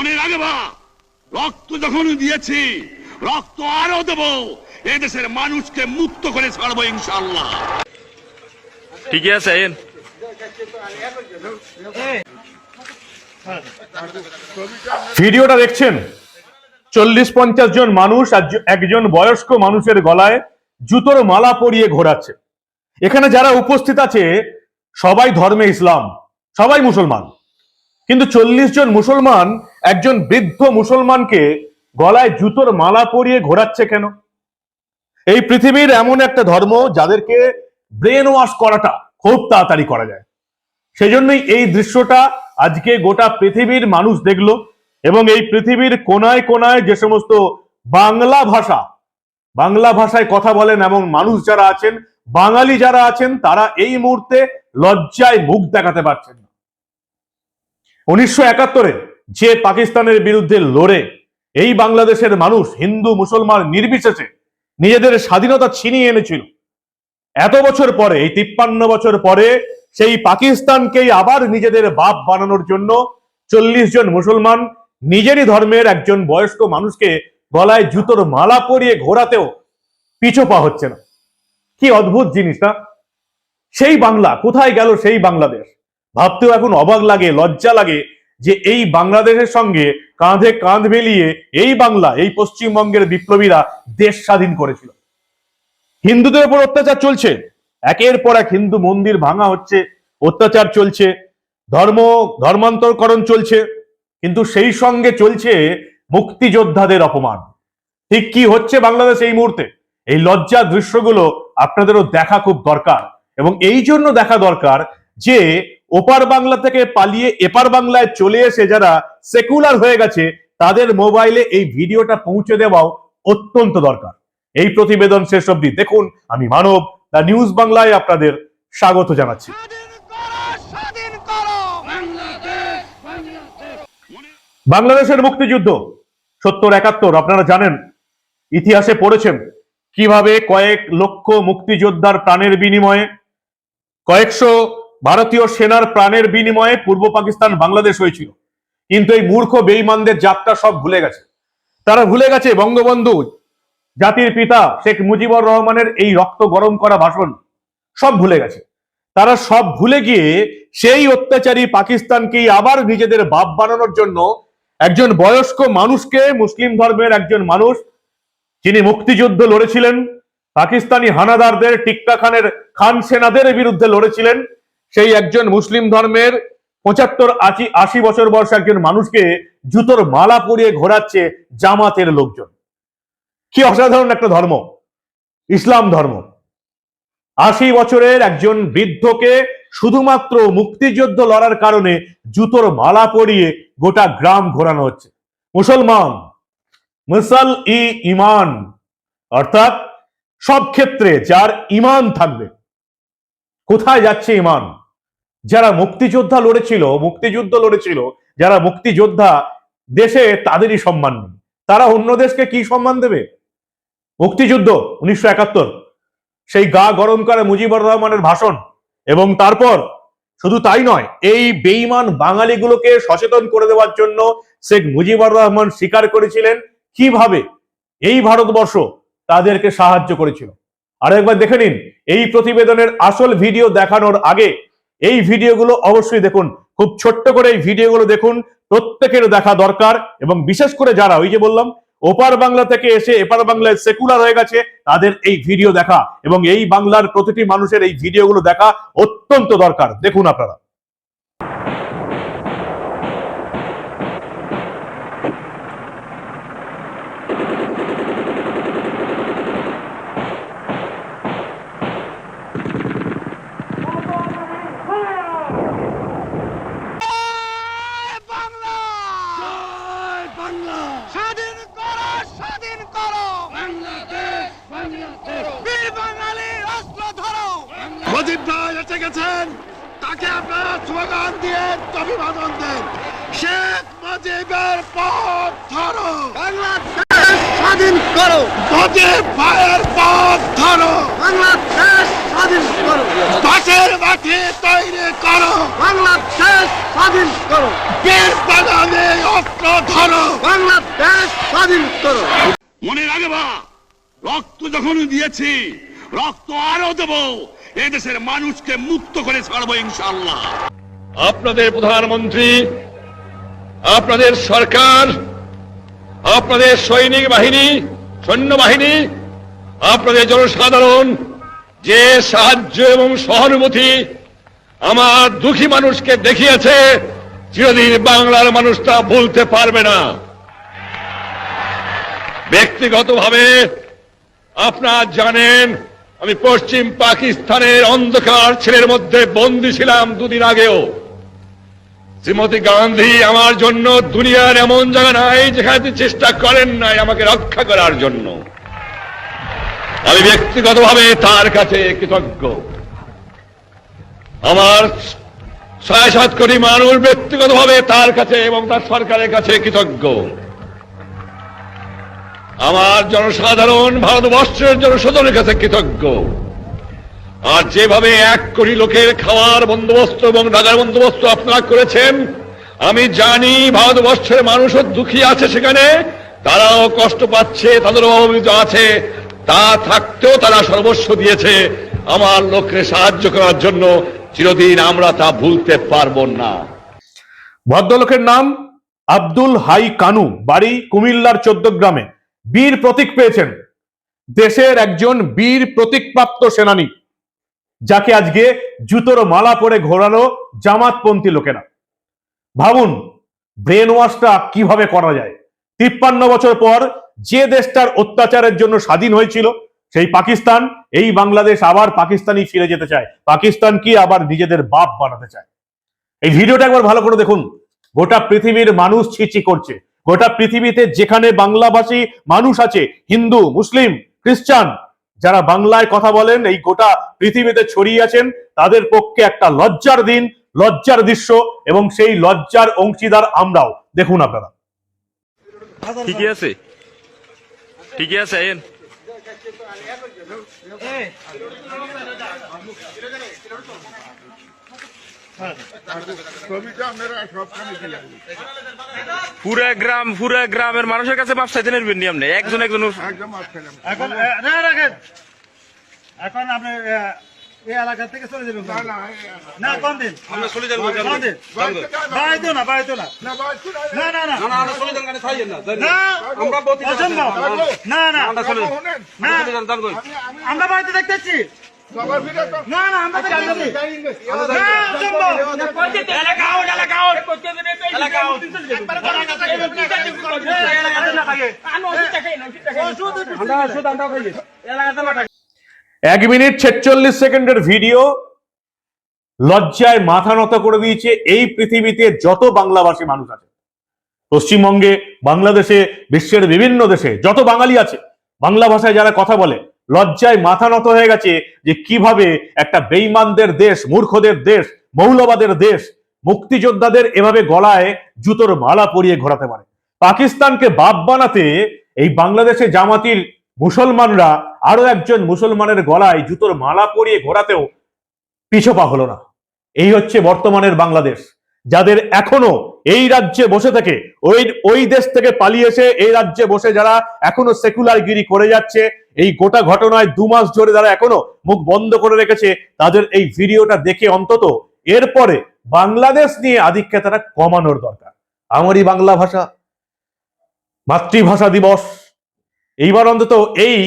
মনে রাখবা, রক্ত যখন দিয়েছি রক্ত আরো দেব, এদেশের মানুষকে মুক্ত করে ছাড়বো ইনশাআল্লাহ। ঠিক আছে। ভিডিওটা দেখছেন, 40-50 জন মানুষ একজন বয়স্ক মানুষের গলায় জুতোর মালা পরিয়ে ঘোরাচ্ছে। এখানে যারা উপস্থিত আছে সবাই ধর্মে ইসলাম, সবাই মুসলমান, কিন্তু 40 জন মুসলমান একজন বৃদ্ধ মুসলমানকে গলায় জুতোর মালা পরিয়ে ঘোরাচ্ছে কেন? এই পৃথিবীর এমন একটা ধর্ম যাদেরকে ব্রেন ওয়াশ করাটা খুব তাড়াতাড়ি করা যায়। সেজন্যই এই দৃশ্যটা আজকে গোটা পৃথিবীর মানুষ দেখলো, এবং এই পৃথিবীর কোনায় কোনায় যে সমস্ত বাংলা ভাষায় কথা বলেন এমন মানুষ যারা আছেন, বাঙালি যারা আছেন, তারা এই মুহূর্তে লজ্জায় মুখ দেখাতে পারছেন না। 1971-এ যে পাকিস্তানের বিরুদ্ধে লড়ে এই বাংলাদেশের মানুষ হিন্দু মুসলমান নির্বিশেষে নিজেদের স্বাধীনতা ছিনিয়ে এনেছিল, এত বছর পরে, এই 53 বছর পরে সেই পাকিস্তানকেই আবার নিজেদের বাপ বানানোর জন্য 40 জন মুসলমান নিজেরই ধর্মের একজন বয়স্ক মানুষকে গলায় জুতোর মালা পরিয়ে ঘোরাতেও পিছু পা হচ্ছে না। কি অদ্ভুত জিনিস না? সেই বাংলা কোথায় গেল? সেই বাংলাদেশ ভাবতেও এখন অবাক লাগে, লজ্জা লাগে যে এই বাংলাদেশের সঙ্গে কাঁধে কাঁধ মিলিয়ে এই বাংলা, এই পশ্চিমবঙ্গের বিপ্লবীরা দেশ স্বাধীন করেছিল। হিন্দুদের উপর অত্যাচার চলছে, একের পর এক হিন্দু মন্দির ভাঙা হচ্ছে, অত্যাচার চলছে, ধর্মান্তরকরণ চলছে, কিন্তু সেই সঙ্গে চলছে মুক্তিযোদ্ধাদের অপমান। ঠিক কি হচ্ছে বাংলাদেশ এই মুহূর্তে? এই লজ্জার দৃশ্যগুলো আপনাদেরও দেখা খুব দরকার, এবং এই জন্য দেখা দরকার যে ওপার বাংলা থেকে পালিয়ে এপার বাংলায় চলে এসে যারা সেকুলার হয়ে গেছে তাদের মোবাইলে এই ভিডিওটা পৌঁছে দেওয়াও অত্যন্ত দরকার। এই প্রতিবেদন শেষ অবধি দেখুন। আমি মানব, দ্য নিউজ বাংলায় আপনাদের স্বাগত জানাচ্ছি। বাংলাদেশের মুক্তিযুদ্ধ 70-71 আপনারা জানেন, ইতিহাসে পড়েছেন কিভাবে কয়েক লক্ষ মুক্তিযোদ্ধার প্রাণের বিনিময়ে, কয়েকশো ভারতীয় সেনার প্রাণের বিনিময়ে পূর্ব পাকিস্তান বাংলাদেশ হয়েছিল। কিন্তু এই মূর্খ বেঈমানদের যাত্রা সব ভুলে গেছে। তারা ভুলে গেছে বঙ্গবন্ধু, জাতির পিতা শেখ মুজিবুর রহমানের এই রক্ত গরম করা ভাষণ, সব ভুলে গেছে। তারা সব ভুলে গিয়ে সেই অত্যাচারী পাকিস্তানকেই আবার নিজেদের বাপ বানানোর জন্য একজন বয়স্ক মানুষকে, মুসলিম ধর্মের একজন মানুষ যিনি মুক্তিযুদ্ধ লড়েছিলেন, পাকিস্তানি হানাদারদের, টিক্কা খানের খান সেনাদের বিরুদ্ধে লড়েছিলেন, সেই একজন মুসলিম ধর্মের 75-80 বছর বয়সী একজন মানুষকে জুতোর মালা পরিয়ে ঘোরাচ্ছে জামাতের লোকজন। কি অসাধারণ একটা ধর্ম ইসলাম ধর্ম। 80 বছরের একজন বৃদ্ধকে শুধুমাত্র মুক্তিযুদ্ধ লড়ার কারণে জুতোর মালা পরিয়ে গোটা গ্রাম ঘোরানো হচ্ছে। মুসলমান মুসল ই ইমান, অর্থাৎ সব ক্ষেত্রে যার ইমান থাকবে। কোথায় যাচ্ছে ইমান? যারা মুক্তিযুদ্ধ লড়েছিল, যারা মুক্তিযোদ্ধা, দেশে তাদেরই সম্মান নেই। তারা অন্য দেশকে কি সম্মান দেবে? মুক্তিযুদ্ধ 1971, সেই গা গরম করে মুজিবুর রহমানের ভাষণ, এবং তারপর শুধু তাই নয়, এই বেঈমান বাঙালিগুলোকে সচেতন করে দেওয়ার জন্য শেখ মুজিবুর রহমান স্বীকার করেছিলেন কিভাবে এই ভারতবর্ষ তাদেরকে সাহায্য করেছিল। আর একবার দেখে নিন এই প্রতিবেদনের আসল ভিডিও দেখানোর আগে এই ভিডিওগুলো অবশ্যই দেখুন। খুব ছোট্ট করে এই ভিডিওগুলো দেখুন, প্রত্যেকের দেখা দরকার, এবং বিশেষ করে যারা ওই যে বললাম ওপার বাংলা থেকে এসে এপার বাংলায় সেকুলার হয়ে গেছে তাদের এই ভিডিও দেখা, এবং এই বাংলার প্রতিটি মানুষের এই ভিডিওগুলো দেখা অত্যন্ত দরকার। দেখুন আপনারা। মুজিব ভাই এসে গেছেন, তাকে আপনারা স্লোগান দিয়ে অভিবাদন দেন। শেখ মুজিবের পথ ধরো, বাংলাদেশ স্বাধীন করো, গজে পায়ের পথ ধরো, বাংলাদেশ স্বাধীন করো, বাসের মাঠে তৈরি করো, বাংলাদেশ স্বাধীন করো, বীর বাগানে অস্ত্র ধরো। বাংলাদেশ স্বাধীন করো। মনে রাখবা, রক্ত যখন দিয়েছি, রক্ত আরো দেব। এদেশের মানুষকে মুক্ত করে ছাড়বো ইনশাআল্লাহ। আপনাদের প্রধানমন্ত্রী, আপনাদের সরকার, আপনাদের সৈনিক বাহিনী, সৈন্যবাহিনী, আপনাদের জনসাধারণ যে সাহায্য এবং সহানুভূতি আমার দুঃখী মানুষকে দেখিয়েছে, চিরদিন বাংলার মানুষ তা ভুলতে পারবে না। ব্যক্তিগতভাবে আপনারা জানেন, আমি পশ্চিম পাকিস্তানের অন্ধকার ছেলের মধ্যে বন্দী ছিলাম দুদিন আগেও। শ্রীমতী গান্ধী আমার জন্য দুনিয়ার এমন জায়গা নাই যেখানে তিনি চেষ্টা করেন নাই আমাকে রক্ষা করার জন্য। আমি ব্যক্তিগতভাবে তার কাছে কৃতজ্ঞ। আমার ৬-৭ কোটি মানুষ ব্যক্তিগতভাবে তার কাছে এবং তার সরকারের কাছে কৃতজ্ঞ। আমার জনসাধারণ, ভারতবর্ষের জনসাধারণের কাছে কৃতজ্ঞ। আর যেভাবে ১ কোটি লোকের খাওয়ার বন্দোবস্ত এবং ঢাকার বন্দোবস্ত আপনারা করেছেন, আমি জানি ভারতবর্ষের মানুষও দুঃখী আছে, সেখানে তারাও কষ্ট পাচ্ছে, তাদেরও অভাবিত আছে। তা থাকতেও তারা সর্বস্ব দিয়েছে আমার লোককে সাহায্য করার জন্য। চিরদিন আমরা তা ভুলতে পারবো না। ভদ্রলোকের নাম আব্দুল হাই কানু, বাড়ি কুমিল্লার ১৪ গ্রামে। বীর প্রতীক পেয়েছেন, দেশের একজন বীর প্রতীকপ্রাপ্ত সেনানী, যাকে আজকে জুতোর মালা পরে ঘোরালো জামাতপন্থী লোকেরা। ভাবুন ব্রেন ওয়াশটা কিভাবে করা যায়। ৫৩ বছর পর যে দেশটার অত্যাচারের জন্য স্বাধীন হয়েছিল, সেই পাকিস্তান, এই বাংলাদেশ আবার পাকিস্তানই ফিরে যেতে চায়, পাকিস্তান কি আবার নিজেদের বাপ বানাতে চায়। এই ভিডিওটা একবার ভালো করে দেখুন। গোটা পৃথিবীর মানুষ ছিচি করছে। গোটা পৃথিবীতে যেখানে বাংলাভাষী মানুষ আছে, হিন্দু, মুসলিম, খ্রিস্টান, যারা বাংলায় কথা বলেন, এই গোটা পৃথিবীতে ছড়িয়ে আছেন, তাদের পক্ষে একটা লজ্জার দিন, লজ্জার দৃশ্য, এবং সেই লজ্জার অংশীদার আমরাও। দেখুন আপনারা। ঠিকই আছে, ঠিকই আছে। আইন পুরা গ্রামের মানুষের কাছে মাপ চাইতে নেবেন নি আপনি, একজন একজন। এখন এখন আপনি এই এলাকা থেকে চলে যাবেন না? কোন দিন আমরা চলে যাবো? বাড়িতে না, বাড়িতে না, না না না, আমরা চলে যান, খাইয়েন না, আমরা বলতে না না, আমরা চলে যান, আমরা বাড়িতে দেখতেছি না না, আমরা দেখতেছি এলাকা এলাকা 1 মিনিট 46 সেকেন্ডের ভিডিও লজ্জায় মাথা নত করে দিয়েছে এই পৃথিবীতে যত বাংলাভাষী মানুষ আছে। পশ্চিমবঙ্গে, বাংলাদেশে, বিশ্বের বিভিন্ন দেশে যত বাঙালি আছে, বাংলা ভাষায় যারা কথা বলে, লজ্জায় মাথা নত হয়ে গেছে যে কিভাবে একটা বেঈমানদের দেশ, মূর্খদের দেশ, মৌলবাদের দেশ মুক্তিযোদ্ধাদের এভাবে গলায় জুতোর মালা পরিয়ে ঘোরাতে পারে। পাকিস্তানকে বাপ বানাতে এই বাংলাদেশে জামাতির মুসলমানরা আরো একজন মুসলমানের গলায় জুতোর মালা পরিয়ে ঘোরাতেও পিছপা হলো না। এই হচ্ছে বর্তমানের বাংলাদেশ, যাদের এখনো এই রাজ্যে বসে থেকে, ওই দেশ থেকে পালিয়ে এসে এই রাজ্যে বসে যারা এখনো সেকুলার গিরি করে যাচ্ছে, এই গোটা ঘটনায় 2 মাস ধরে যারা এখনো মুখ বন্ধ করে রেখেছে, তাদের এই ভিডিওটা দেখে অন্তত এরপরে বাংলাদেশ নিয়ে আধিক্যতাটা কমানোর দরকার। আমারই বাংলা ভাষা, মাতৃভাষা দিবস, এইবার অন্তত এই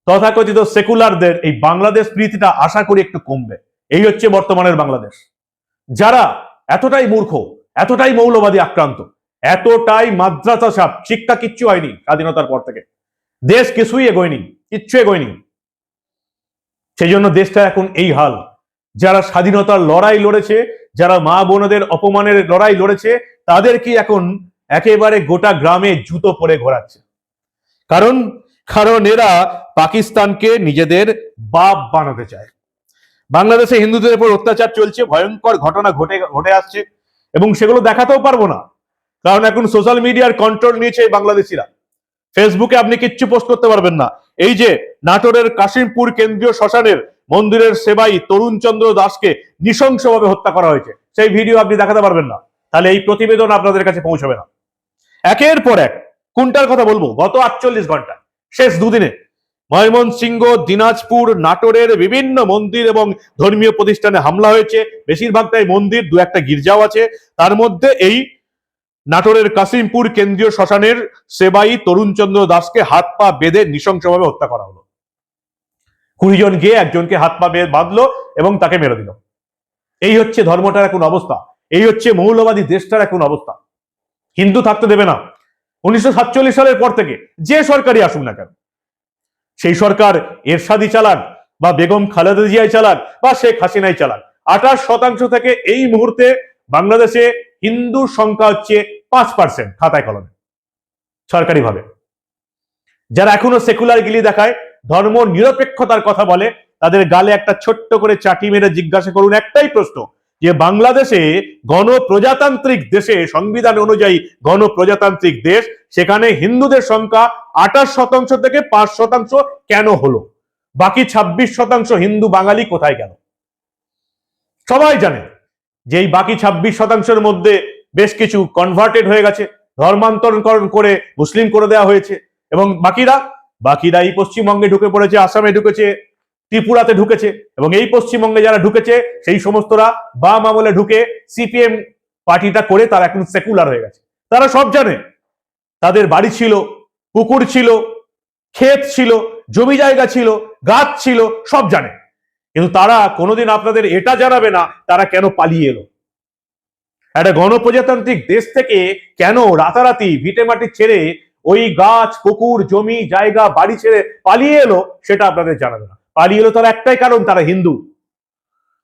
তথাকথিত সেকুলারদের এই বাংলাদেশ প্রীতিটা আশা করি একটু কমবে। এই হচ্ছে বর্তমানের বাংলাদেশ, যারা এতটাই মূর্খ, এতটাই মৌলবাদী আক্রান্ত, এতটাই মাদ্রাসা সাপ। শিক্ষা কিচ্ছু হয়নি স্বাধীনতার পর থেকে, দেশ কিছুই এগোয়নি, কিচ্ছু এগোয়নি, সেই জন্য দেশটা এখন এই হাল। যারা স্বাধীনতার লড়াই লড়েছে, যারা মা বোনদের অপমানের লড়াই লড়েছে, তাদেরকে এখন একেবারে গোটা গ্রামে জুতো পরে ঘোরাচ্ছে। কারণ এরা পাকিস্তানকে নিজেদের বাপ বানাতে চায়। বাংলাদেশে হিন্দুদের উপর অত্যাচার চলছে, ভয়ঙ্কর ঘটনা ঘটে আসছে, এবং সেগুলো দেখাতেও পারবো না, কারণ এখন সোশ্যাল মিডিয়ার কন্ট্রোল নিয়েছে এই বাংলাদেশিরা। ফেসবুকে আপনি কিচ্ছু পোস্ট করতে পারবেন না। এই যে নাটোরের কাশিমপুর কেন্দ্রীয় শ্মশানের মন্দিরের সেবাই তরুণ চন্দ্র দাসকে নৃশংসভাবে হত্যা করা হয়েছে, সেই ভিডিও আপনি দেখাতে পারবেন না। তাহলে এই প্রতিবেদন আপনাদের কাছে পৌঁছবে না। একের পর এক কোনটার কথা বলবো, গত 48 ঘন্টা শেষ দুদিনে ময়মনসিংহ, দিনাজপুর, নাটোরের বিভিন্ন মন্দির এবং ধর্মীয় প্রতিষ্ঠানে হামলা হয়েছে। বেশিরভাগটাই মন্দির, দু একটা গির্জাও আছে। তার মধ্যে এই নাটোরের কাশিমপুর কেন্দ্রীয় শ্মশানের সেবাই তরুণচন্দ্র দাসকে হাত পা বেঁধে নৃশংসভাবে হত্যা করা হলো। 20 জন গিয়ে একজনকে হাত পা বেঁধে বাঁধলো এবং তাকে মেরে দিল। এই হচ্ছে ধর্মটার এখন অবস্থা, এই হচ্ছে মৌলবাদী দেশটার এখন অবস্থা। হিন্দু থাকতে দেবে না। 1947 সালের পর থেকে যে সরকারই আসুক না কেন, সেই সরকার এরশাদি চালাক বা বেগম খালেদা জিয়াই চালাক বা শেখ হাসিনাই চালাক, 28% থেকে এই মুহূর্তে বাংলাদেশে হিন্দুর সংখ্যা হচ্ছে 5% খাতায় কলমে সরকারি ভাবে। যারা এখনো সেকুলার গিলি দেখায়, ধর্ম নিরপেক্ষতার কথা বলে, তাদের গালে একটা ছোট্ট করে চাটি মেরে জিজ্ঞাসা করুন একটাই প্রশ্ন, যে বাংলাদেশে গণপ্রজাতান্ত্রিক দেশে, সংবিধান অনুযায়ী গণপ্রজাতান্ত্রিক দেশ, সেখানে হিন্দুদের সংখ্যা 28% থেকে 5% কেন হলো? বাকি 26% হিন্দু বাঙালি কোথায় গেল? সবাই জানে যে এই বাকি 26%-এর মধ্যে বেশ কিছু কনভার্টেড হয়ে গেছে, ধর্মান্তরণ করে মুসলিম করে দেওয়া হয়েছে, এবং বাকিরা এই পশ্চিমবঙ্গে ঢুকে পড়েছে, আসামে ঢুকেছে, ত্রিপুরাতে ঢুকেছে, এবং এই পশ্চিমবঙ্গে যারা ঢুকেছে সেই সমস্তরা বাম আমলে ঢুকে সিপিএম পার্টিটা করে তারা এখন সেকুলার হয়ে গেছে। তারা সব জানে, তাদের বাড়ি ছিল, পুকুর ছিল, ক্ষেত ছিল, জমি জায়গা ছিল, গাছ ছিল, সব জানে, কিন্তু তারা কোনোদিন আপনাদের এটা জানাবে না তারা কেন পালিয়ে এলো। একটা গণপ্রজাতান্ত্রিক দেশ থেকে কেন রাতারাতি ভিটে মাটি ছেড়ে ওই গাছ, পুকুর, জমি জায়গা, বাড়ি ছেড়ে পালিয়ে এলো, সেটা আপনাদের জানাবে না। পালিয়ে এলো তার একটাই কারণ, তারা হিন্দু।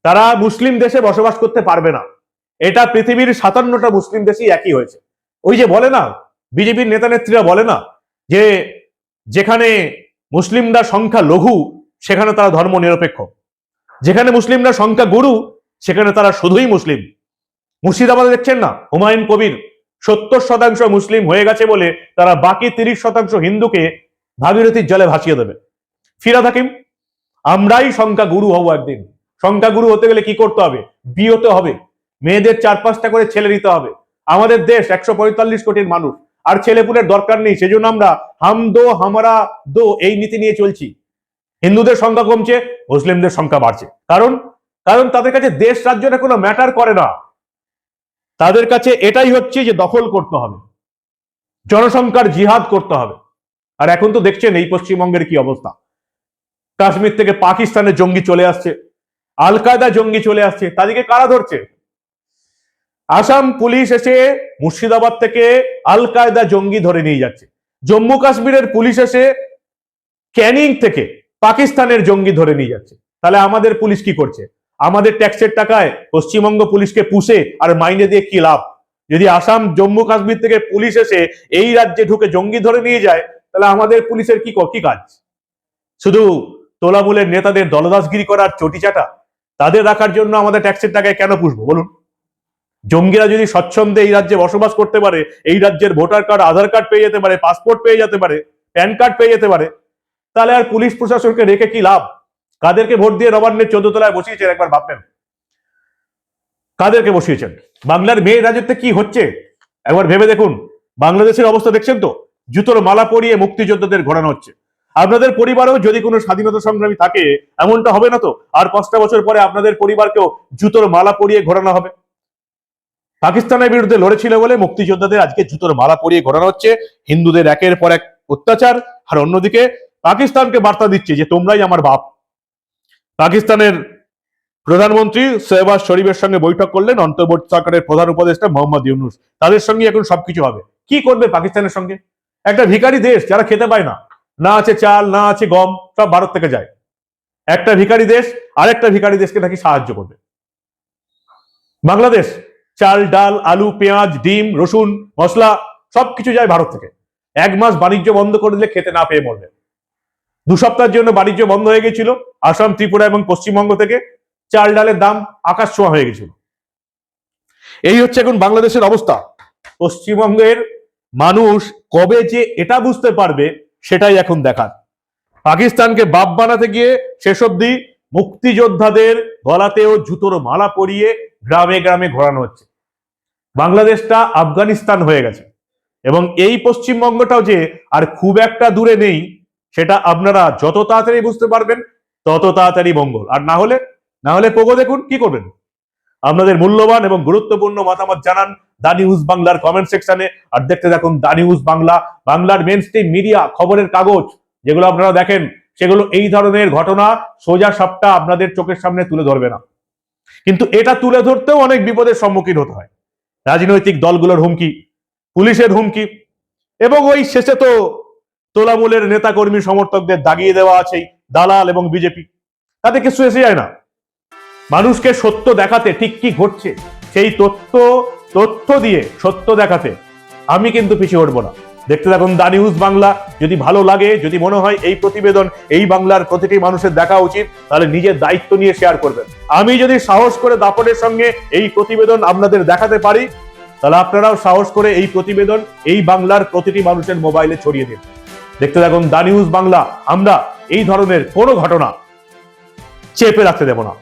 তারা মুসলিম দেশে বসবাস করতে পারবে না। এটা পৃথিবীর 57টা মুসলিম দেশেই একই হয়েছে। ওই যে বলে না, বিজেপির নেতা নেত্রীরা বলে না যে যেখানে মুসলিমরা সংখ্যা লঘু সেখানে তারা ধর্ম নিরপেক্ষ, যেখানে মুসলিমরা সংখ্যা গুরু সেখানে তারা শুধুই মুসলিম। মুর্শিদাবাদে দেখছেন না, হুমায়ুন কবির 70% মুসলিম হয়ে গেছে বলে তারা বাকি 30% হিন্দুকে ভাগীরথীর জলে ভাসিয়ে দেবে। ফিরাদ হাকিম, আমরাই সংখ্যা গুরু হব একদিন। সংখ্যা গুরু হতে গেলে কি করতে হবে? বিয়েতে হবে, মেয়েদের 4-5টা করে ছেলে নিতে হবে। আমাদের দেশ 145 কোটির মানুষ, আর ছেলেপুলের দরকার নেই, সেজন্য আমরা হাম দো হামারা দো এই নীতি নিয়ে চলছি। হিন্দুদের সংখ্যা কমছে, মুসলিমদের সংখ্যা বাড়ছে। কারণ তাদের কাছে দেশ রাজ্যটা কোনো ম্যাটার করে না। তাদের কাছে এটাই হচ্ছে যে দখল করতে হবে, জনসংখ্যার জিহাদ করতে হবে। আর এখন তো দেখছেন এই পশ্চিমবঙ্গের কি অবস্থা। কাশ্মীর থেকে পাকিস্তানে জঙ্গি চলে আসছে, আল কায়দা জঙ্গি চলে আসছে, তাদেরকে কারা ধরছে? আসাম পুলিশ এসে মুর্শিদাবাদ থেকে আল কায়দা জঙ্গি ধরে নিয়ে যাচ্ছে। জম্মু কাশ্মীরের পুলিশ এসে ক্যানিং থেকে পাকিস্তানের জঙ্গি ধরে নিয়ে যাচ্ছে। তাহলে আমাদের পুলিশ কি করছে? আমাদের ট্যাক্সের টাকায় পশ্চিমবঙ্গ পুলিশকে পুষে আর মাইনে দিয়ে কি লাভ? যদি আসাম, জম্মু কাশ্মীর থেকে পুলিশ এসে এই রাজ্যে ঢুকে জঙ্গি ধরে নিয়ে যায়, তাহলে আমাদের পুলিশের কি কাজ? শুধু তোলামূলের নেতাদের দলদাসগিরি করার চটি চাটা, তাদের রাখার জন্য আমাদের ট্যাক্সের টাকায় কেন পুষবো বলুন? জঙ্গিরা যদি স্বচ্ছন্দে এই রাজ্যে বসবাস করতে পারে, এই রাজ্যের ভোটার কার্ড, আধার কার্ড পেয়ে যেতে পারে, পাসপোর্ট পেয়ে যেতে পারে, প্যান কার্ড পেয়ে যেতে পারে, তাহলে আর পুলিশ প্রশাসনকে রেখে কি লাভ? কাদেরকে ভোট দিয়ে নবান্নের 14 তলায় বসিয়েছেন একবার ভাববেন? কাদেরকে বসিয়েছেন? বাংলার মেয়ে রাজত্বে কি হচ্ছে একবার ভেবে দেখুন। বাংলাদেশের অবস্থা দেখছেন তো, জুতোর মালা পরিয়ে মুক্তিযোদ্ধাদের ঘোরানো হচ্ছে। আপনাদের পরিবারেও যদি কোনো স্বাধীনতা সংগ্রামী থাকে, এমনটা হবে না তো? আর 5টা বছর পরে আপনাদের পরিবারকেও জুতোর মালা পরিয়ে ঘোরানো হবে। পাকিস্তানের বিরুদ্ধে লড়েছিল বলে মুক্তিযোদ্ধাদের আজকে জুতোর মালা পরিয়ে ঘোরানো হচ্ছে। হিন্দুদের একের পর এক অত্যাচার, আর অন্যদিকে পাকিস্তানকে বার্তা দিচ্ছে যে তোমরাই আমার বাপ। পাকিস্তানের প্রধানমন্ত্রী শেহবাজ শরীফের সঙ্গে বৈঠক করলেন অন্তর্বর্তী সরকারের প্রধান উপদেষ্টা মোহাম্মদ ইউনূস। তাদের সঙ্গে এখন সবকিছু হবে। কি করবে পাকিস্তানের সঙ্গে? একটা ভিখারি দেশ, যারা খেতে পায় না, না আছে চাল, না আছে গম, সব ভারত থেকে যায়। একটা ভিখারি দেশ আরেকটা ভিখারি দেশকে নাকি সাহায্য করবে। বাংলাদেশ চাল, ডাল, আলু, পেঁয়াজ, ডিম, রসুন, মশলা সবকিছু যায় ভারত থেকে। 1 মাস বাণিজ্য বন্ধ করে দিলে খেতে না পেয়ে মরবে। 2 সপ্তাহের জন্য বাণিজ্য বন্ধ হয়ে গেছিল আসাম, ত্রিপুরা এবং পশ্চিমবঙ্গ থেকে। চাল ডালের দাম আকাশ ছোঁয়া হয়ে গেছিল। এই হচ্ছে এখন বাংলাদেশের অবস্থা। পশ্চিমবঙ্গের মানুষ কবে যে এটা বুঝতে পারবে সেটাই এখন দেখার। পাকিস্তানকে বাপ বানাতে গিয়ে শেষ অবধি মুক্তিযোদ্ধাদের গলাতেও জুতোর মালা পরিয়ে গ্রামে গ্রামে ঘোরানো হচ্ছে। বাংলাদেশটা আফগানিস্তান হয়ে গেছে এবং এই পশ্চিমবঙ্গটাও যে আর খুব একটা দূরে নেই সেটা আপনারা যত তাড়াতাড়ি বুঝতে পারবেন তত তাড়াতাড়ি মঙ্গল। আর না হলে পোগো দেখুন কি করবেন। আপনাদের মূল্যবান এবং গুরুত্বপূর্ণ মতামত জানান দা নিউজ বাংলার কমেন্ট সেকশনে। আর দেখতে থাকুন দা নিউজ বাংলা, বাংলার মেন স্ট্রিম মিডিয়া, খবরের কাগজ যেগুলো আপনারা দেখেন সেগুলো এই ধরনের ঘটনা সোজা সাপটা আপনাদের চোখের সামনে তুলে ধরবে না, কিন্তু এটা তুলে ধরতেও অনেক বিপদের সম্মুখীন হতে হয়। রাজনৈতিক দলগুলোর হুমকি, পুলিশের হুমকি এবং ওই শেষে তো তোলামূলের নেতা কর্মী সমর্থকদের দাগিয়ে দেওয়া আছেই, দালাল এবং বিজেপি। তাতে কিছু এসে যায় না। মানুষকে সত্য দেখাতে ঠিক কি ঘটছে সেই তথ্য দিয়ে সত্য দেখাতে আমি কিন্তু পিছিয়ে উঠবো না। দেখতে থাকুন দা নিউজ বাংলা। যদি ভালো লাগে, যদি মনে হয় এই প্রতিবেদন এই বাংলার প্রতিটি মানুষের দেখা উচিত, তাহলে নিজের দায়িত্ব নিয়ে শেয়ার করবেন। আমি যদি সাহস করে দাপটের সঙ্গে এই প্রতিবেদন আপনাদের দেখাতে পারি, তাহলে আপনারাও সাহস করে এই প্রতিবেদন এই বাংলার প্রতিটি মানুষের মোবাইলে ছড়িয়ে দিন। দেখতে থাকুন দা নিউজ বাংলা। আমরা এই ধরনের কোনো ঘটনা চেপে রাখতে দেব না।